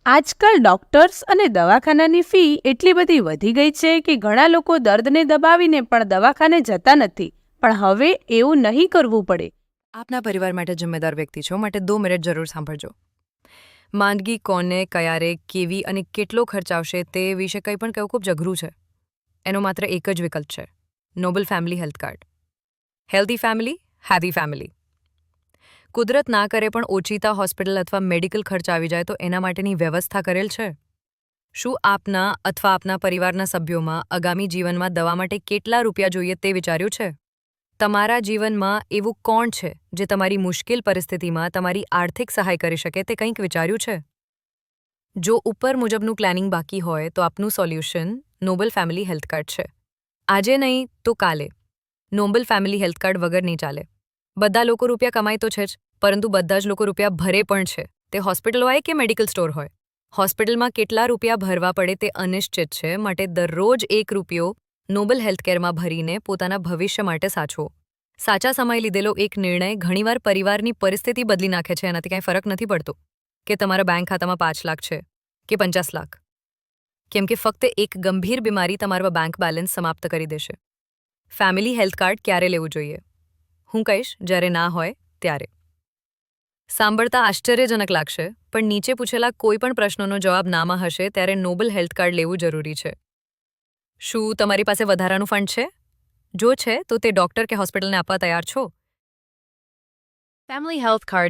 આજકાલ ડોક્ટર્સ અને દવાખાનાની ફી એટલી બધી વધી ગઈ છે કે ઘણા લોકો દર્દને દબાવીને પણ દવાખાને જતા નથી. પણ હવે એવું નહીં કરવું પડે. આપના પરિવાર માટે જિમ્મેદાર વ્યક્તિ છો, માટે 2 મિનિટ જરૂર સાંભળજો. માંદગી કોને, ક્યારે, કેવી અને કેટલો ખર્ચ આવશે તે વિશે કંઈ પણ કહેવું ખૂબ જઘરું છે. એનો માત્ર એક જ વિકલ્પ છે: noble family health card. Healthy family, heavy family. કુદરત ના કરે પણ ઓચિતા હોસ્પિટલ અથવા મેડિકલ ખર્ચ આવી જાય તો એના માટેની વ્યવસ્થા કરેલ છે. શું આપના અથવા આપના પરિવારના સભ્યોમાં આગામી જીવનમાં દવા માટે કેટલા રૂપિયા જોઈએ તે વિચાર્યું છે? તમારા જીવનમાં એવું કોણ છે જે તમારી મુશ્કેલ પરિસ્થિતિમાં તમારી આર્થિક સહાય કરી શકે તે કંઈક વિચાર્યું છે? જો ઉપર મુજબનું પ્લાનિંગ બાકી હોય તો આપનું solution noble family health card છે. આજે નહીં તો કાલે નોબલ ફેમિલી હેલ્થ કાર્ડ વગર નહીં ચાલે. બધા લોકો રૂપિયા કમાય તો છે જ, પરંતુ બધા જ લોકો રૂપિયા ભરે પણ છે. તે હોસ્પિટલ હોય કે મેડિકલ સ્ટોર હોય. હોસ્પિટલમાં કેટલા રૂપિયા ભરવા પડે તે અનિશ્ચિત છે, માટે દરરોજ 1 રૂપિયો નોબલ હેલ્થકેરમાં ભરીને પોતાના ભવિષ્ય માટે સાચવો. સાચા સમયે લીધેલો એક નિર્ણય ઘણીવાર પરિવારની પરિસ્થિતિ બદલી નાખે છે. એનાથી કાંઈ ફરક નથી પડતો કે તમારા બેંક ખાતામાં 5 લાખ છે કે 50 લાખ, કેમ કે ફક્ત એક ગંભીર બીમારી તમારા બેંક બેલેન્સ સમાપ્ત કરી દેશે. ફેમિલી હેલ્થ કાર્ડ ક્યારે લેવું જોઈએ? હું કહીશ, જ્યારે ના હોય ત્યારે. સાંભળતા આશ્ચર્યજનક લાગશે, પણ નીચે પૂછેલા કોઈ પણ પ્રશ્નોનો જવાબ નામાં હશે ત્યારે નોબલ હેલ્થ કાર્ડ લેવું જરૂરી છે. શું તમારી પાસે વધારાનું ફંડ છે? જો છે તો તે ડોક્ટર કે હોસ્પિટલને આપવા તૈયાર છો? Family health card